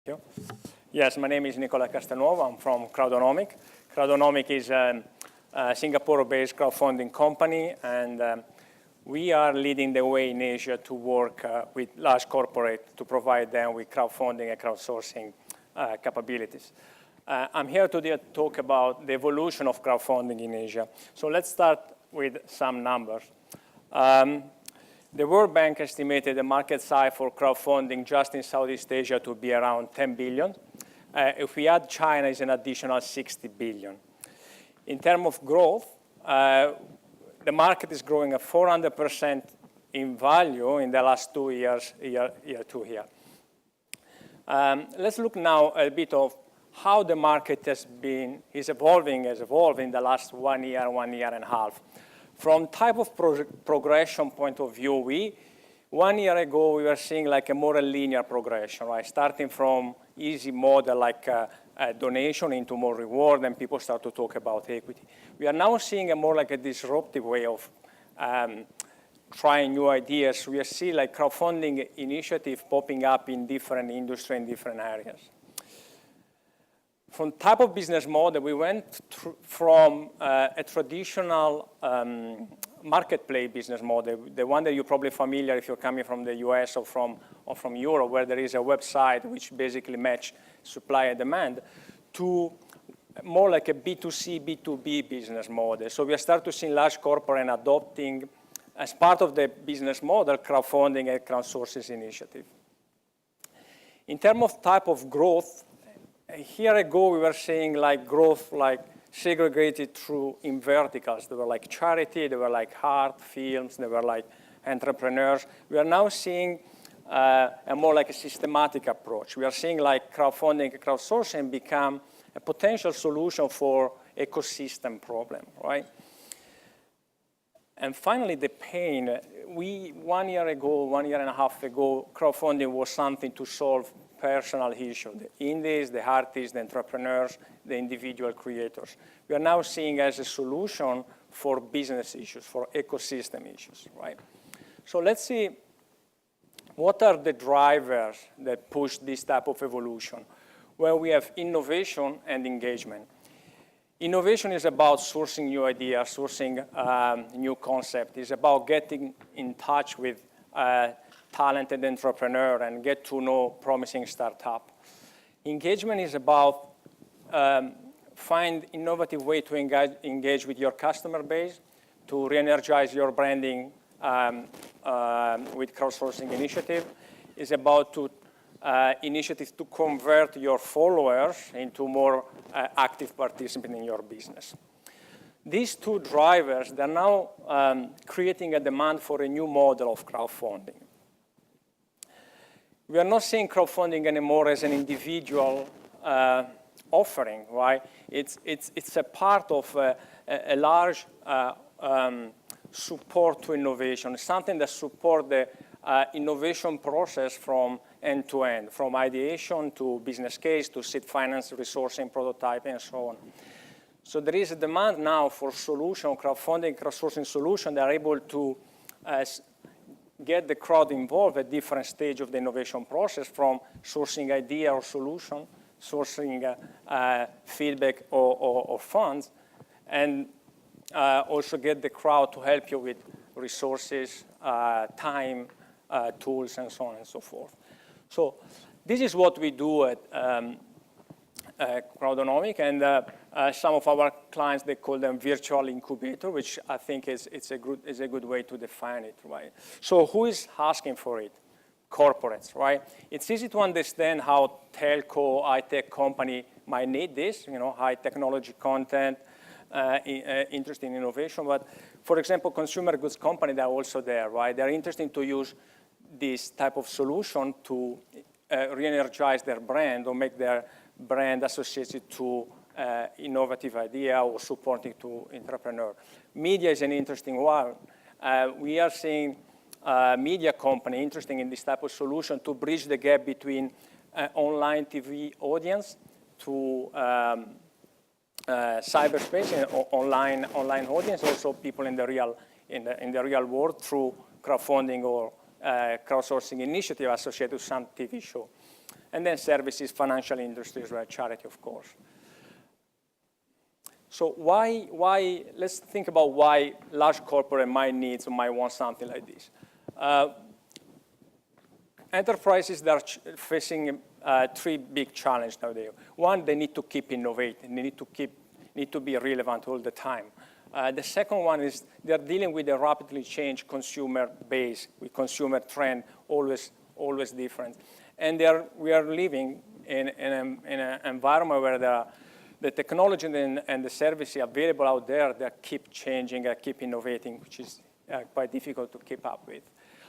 You. Yes, my name is Nicola Castelnuovo. I'm from Crowdsourcing. Crowdsourcing is a Singapore-based crowdfunding company, and we are leading the way in Asia to work with large corporates to provide them with crowdfunding and crowdsourcing capabilities. I'm here today to talk about the evolution of crowdfunding in Asia. So let's start with some numbers. The World Bank estimated the market size for crowdfunding just in Southeast Asia to be around 10 billion. If we add China, it's an additional 60 billion. In terms of growth, the market is growing at 400% in value in the last 2 years, year to year. Let's look now a bit of how the market has evolved in the last 1 year and a half. From type of progression point of view, 1 year ago, we were seeing like a more linear progression, right? Starting from easy model like a donation into more reward, and people start to talk about equity. We are now seeing a more like a disruptive way of trying new ideas. We see like crowdfunding initiative popping up in different industry and different areas. From type of business model, we went from a traditional marketplace business model, the one that you're probably familiar if you're coming from the US or from Europe, where there is a website which basically match supply and demand, to more like a B2C, B2B business model. So we are starting to see large corporate adopting, as part of the business model, crowdfunding and crowdsourcing initiative. In terms of type of growth, a year ago, we were seeing like growth like segregated through in verticals. They were like charity, they were like art, films, they were like entrepreneurs. We are now seeing a more like a systematic approach. We are seeing like crowdfunding and crowdsourcing become a potential solution for ecosystem problem, right? And finally, the pain. 1 year ago, 1 year and a half ago, crowdfunding was something to solve personal issues, the indies, the artists, the entrepreneurs, the individual creators. We are now seeing as a solution for business issues, for ecosystem issues, right? So let's see what are the drivers that push this type of evolution. Well, we have innovation and engagement. Innovation is about sourcing new ideas, sourcing new concepts. It's about getting in touch with talented entrepreneur and get to know promising startup. Engagement is about find innovative way to engage with your customer base, to re-energize your branding with crowdsourcing initiative. It's about initiatives to convert your followers into more active participants in your business. These two drivers, they're now creating a demand for a new model of crowdfunding. We are not seeing crowdfunding anymore as an individual offering, right? It's a part of a large support to innovation, something that supports the innovation process from end to end, from ideation to business case to seed finance, resourcing, prototyping, and so on. So there is a demand now for solution, crowdfunding, crowdsourcing solution that are able to get the crowd involved at different stage of the innovation process, from sourcing idea or solution, sourcing feedback or funds, and also get the crowd to help you with resources, time, tools, and so on and so forth. So this is what we do at Crowdsourcing, and some of our clients, they call them virtual incubator, which I think is a good way to define it, right? So who is asking for it? Corporates, right? It's easy to understand how telco, high-tech company might need this, high technology content, interested in innovation. But for example, consumer goods company, they're also there, right? They're interested to use this type of solution to re-energize their brand or make their brand associated to innovative idea or supporting to entrepreneur. Media is an interesting one. We are seeing media company interested in this type of solution to bridge the gap between online TV audience to cyberspace and online audience, also people in the real world through crowdfunding or crowdsourcing initiative associated with some TV show. And then services, financial industries, right, charity, of course. So why, let's think about why large corporate might need or might want something like this. Enterprises that are facing three big challenges nowadays. One, they need to keep innovating. They need to be relevant all the time. The second one is they're dealing with a rapidly changed consumer base, with consumer trend always different. And we are living in an environment where the technology and the services available out there that keep changing, keep innovating, which is quite difficult to keep up with.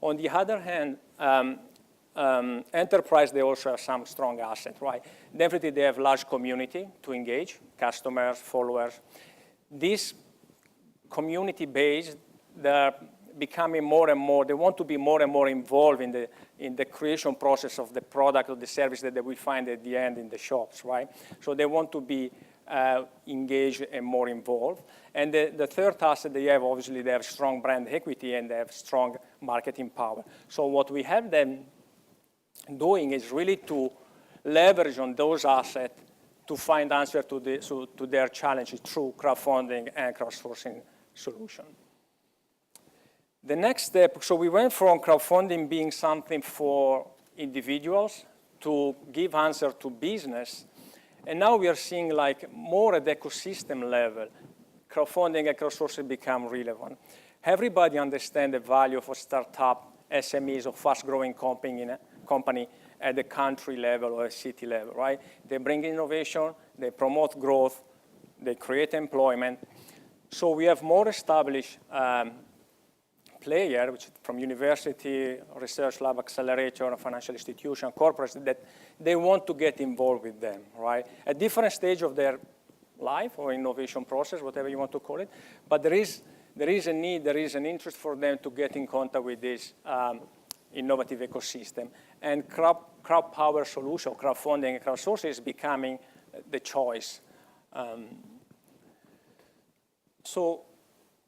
On the other hand, enterprise, they also have some strong assets, right? Definitely they have large community to engage, customers, followers. This community base, they're becoming more and more, they want to be more and more involved in the creation process of the product or the service that they will find at the end in the shops, right? So they want to be engaged and more involved. And the third asset they have, obviously, they have strong brand equity and they have strong marketing power. So what we have them doing is really to leverage on those assets to find answers to their challenges through crowdfunding and crowdsourcing solution. The next step, so we went from crowdfunding being something for individuals to give answer to business, and now we are seeing like more at the ecosystem level, crowdfunding and crowdsourcing become relevant. Everybody understands the value of a startup, SMEs, or fast-growing company at the country level or a city level, right? They bring innovation, they promote growth, they create employment. So we have more established player, which from university, research lab, accelerator, financial institution, corporates, that they want to get involved with them, right? At different stage of their life or innovation process, whatever you want to call it, but there is a need, there is an interest for them to get in contact with this innovative ecosystem. And crowd power solution, crowdfunding and crowdsourcing is becoming the choice. So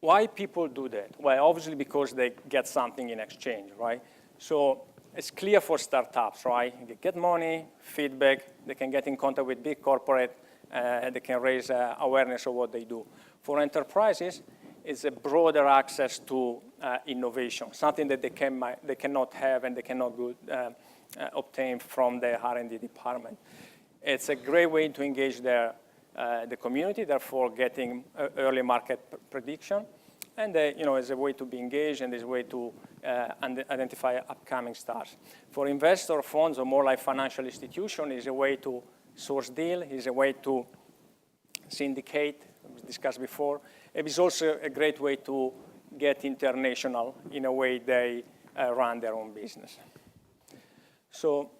why people do that? Well, obviously because they get something in exchange, right? So it's clear for startups, right? They get money, feedback, they can get in contact with big corporate, they can raise awareness of what they do. For enterprises, it's a broader access to innovation, something that they cannot have and they cannot obtain from the R&D department. It's a great way to engage the community, therefore getting early market prediction, and as a way to be engaged and as a way to identify upcoming stars. For investor funds or more like financial institution, is a way to source deal, is a way to syndicate, we discussed before. It is also a great way to get international in a way they run their own business. So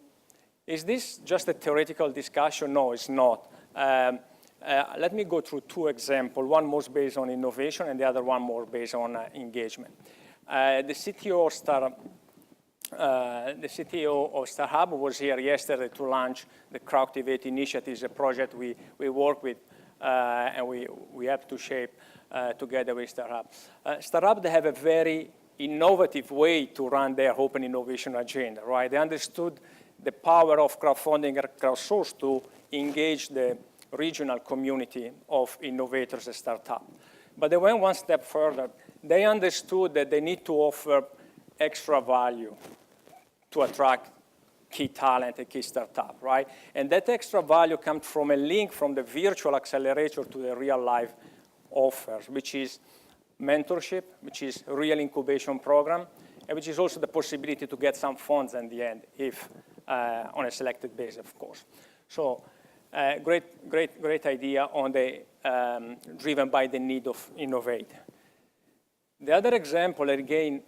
is this just a theoretical discussion? No, it's not. Let me go through two examples, one more based on innovation and the other one more based on engagement. The CTO of StarHub was here yesterday to launch the Crowdtivate initiative, a project we work with and we have to shape together with StarHub. StarHub, they have a very innovative way to run their open innovation agenda, right? They understood the power of crowdfunding and crowdsource to engage the regional community of innovators and startups. But they went one step further. They understood that they need to offer extra value to attract key talent and key startup, right? And that extra value comes from a link from the virtual accelerator to the real life offers, which is mentorship, which is real incubation program, and which is also the possibility to get some funds in the end, if on a selected basis, of course. So great idea on the driven by the need of innovate. The other example, again,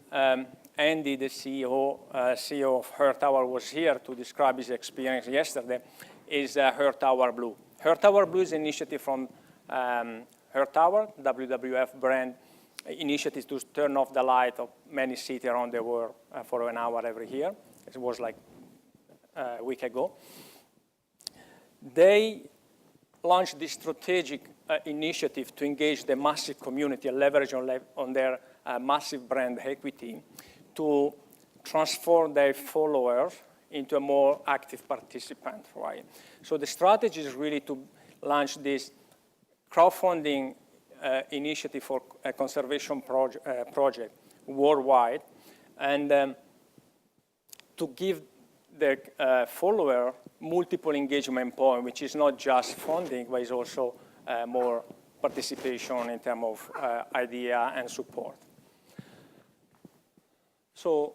Andy, the CEO of Her Tower, was here to describe his experience yesterday, is Her Tower Blue. Her Tower Blue is an initiative from Her Tower, WWF brand initiative to turn off the light of many cities around the world for an hour every year. It was like a week ago. They launched this strategic initiative to engage the massive community and leverage on their massive brand equity to transform their followers into a more active participant, right? So the strategy is really to launch this crowdfunding initiative for a conservation project worldwide, and to give the follower multiple engagement points, which is not just funding, but is also more participation in terms of idea and support. So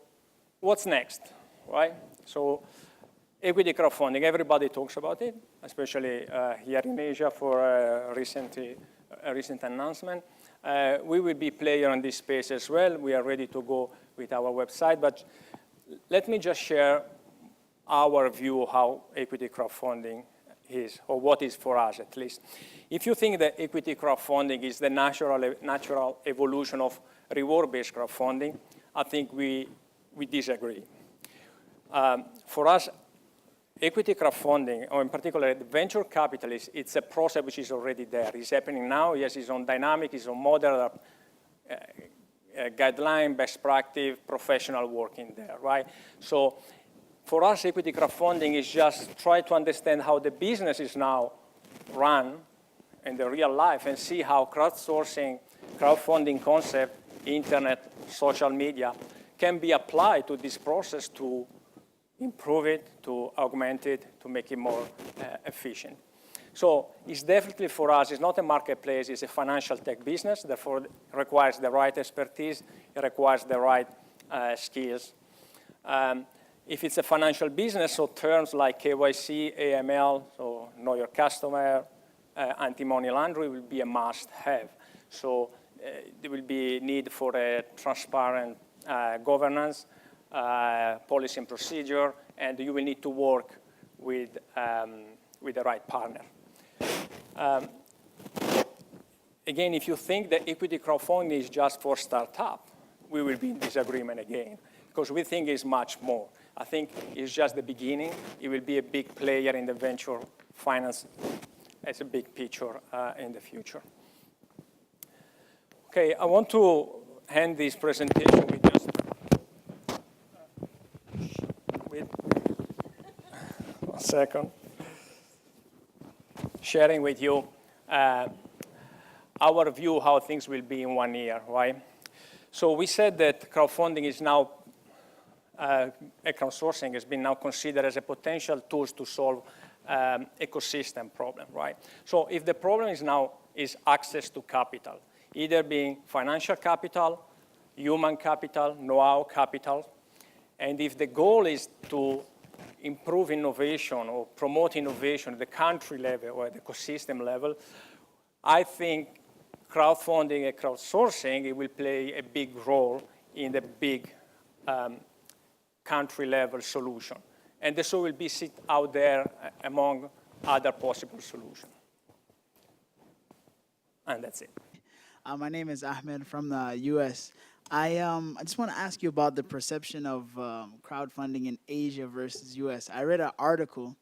what's next, right? So equity crowdfunding, everybody talks about it, especially here in Asia for a recent announcement. We will be player in this space as well. We are ready to go with our website, but let me just share our view of how equity crowdfunding is, or what is for us at least. If you think that equity crowdfunding is the natural evolution of reward-based crowdfunding, I think we disagree. For us, equity crowdfunding, or in particular the venture capitalist, it's a process which is already there. It's happening now. Yes, it's on dynamic, it's on model, guideline, best practice, professional working there, right? So for us, equity crowdfunding is just try to understand how the business is now run in the real life and see how crowdsourcing, crowdfunding concept, internet, social media can be applied to this process to improve it, to augment it, to make it more efficient. So it's definitely for us, it's not a marketplace, it's a financial tech business, therefore it requires the right expertise, it requires the right skills. If it's a financial business, so terms like KYC, AML, so know your customer, anti-money laundering will be a must-have. So there will be need for a transparent governance, policy and procedure, and you will need to work with the right partner. Again, if you think that equity crowdfunding is just for startup, we will be in disagreement again, because we think it's much more. I think it's just the beginning. It will be a big player in the venture finance as a big picture in the future. Okay, I want to end this presentation with just one second, sharing with you our view how things will be in 1 year, right? So we said that crowdfunding is now, crowdsourcing has been now considered as a potential tool to solve ecosystem problem, right? So if the problem is now is access to capital, either being financial capital, human capital, know-how capital, and if the goal is to improve innovation or promote innovation at the country level or at the ecosystem level, I think crowdfunding and crowdsourcing, it will play a big role in the big country level solution. And so will be sit out there among other possible solutions. And that's it. My name is Ahmed from the U.S. I just want to ask you about the perception of crowdfunding in Asia versus U.S. I read an article,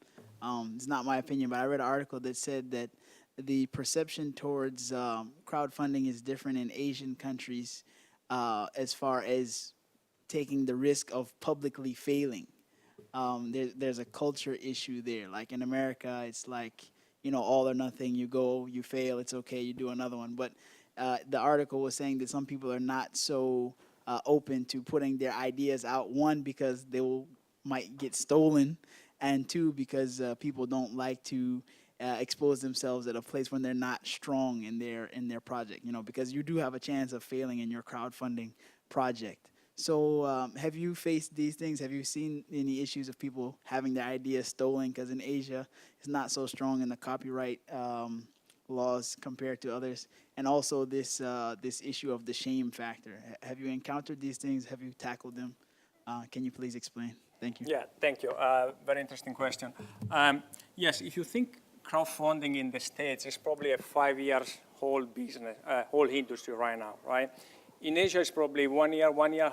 it's not my opinion, but I read an article that said that the perception towards crowdfunding is different in Asian countries as far as taking the risk of publicly failing. There's a culture issue there. Like in America, it's like, you know, all or nothing. You go, you fail, it's okay, you do another one. But the article was saying that some people are not so open to putting their ideas out. One, because they might get stolen, and two, because people don't like to expose themselves at a place when they're not strong in their project. You know, because you do have a chance of failing in your crowdfunding project. So have you faced these things? Have you seen any issues of people having their ideas stolen? Because in Asia, it's not so strong in the copyright laws compared to others. And also this issue of the shame factor. Have you encountered these things? Have you tackled them? Can you please explain? Thank you. Yeah, thank you. Very interesting question. Yes, if you think crowdfunding in the States is probably a 5 years whole business, whole industry right now, right? In Asia, it's probably 1 year, 1.5 years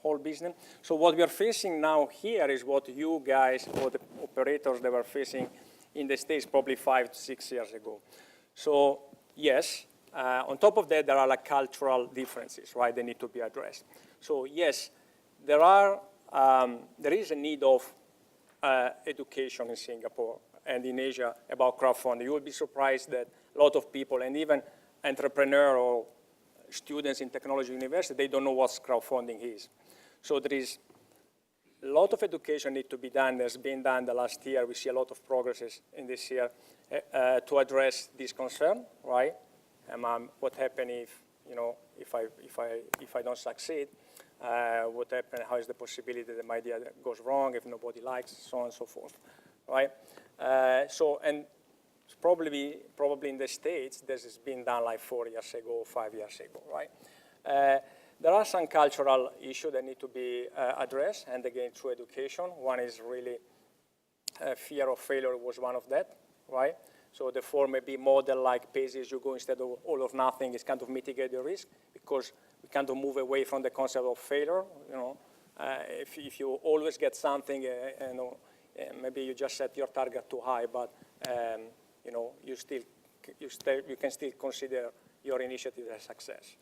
whole business. So what we are facing now here is what you guys or the operators that were facing in the States probably 5 to 6 years ago. So yes, on top of that, there are like cultural differences, right? They need to be addressed. So yes, there is a need of education in Singapore and in Asia about crowdfunding. You will be surprised that a lot of people, and even entrepreneurs or students in technology university, they don't know what crowdfunding is. So there is a lot of education need to be done. There's been done the last year. We see a lot of progresses in this year to address this concern, right? What happens if, you know, if I don't succeed? What happens? How is the possibility that my idea goes wrong if nobody likes, so on and so forth, right? And probably in the States, this has been done like 4 years ago, 5 years ago, right? There are some cultural issues that need to be addressed, and again, through education. One is really fear of failure was one of that, right? So therefore, maybe model like pay as you go instead of all or nothing is kind of mitigate the risk, because we kind of move away from the concept of failure. You know, if you always get something, you know, maybe you just set your target too high, but you know, you can still consider your initiative a success.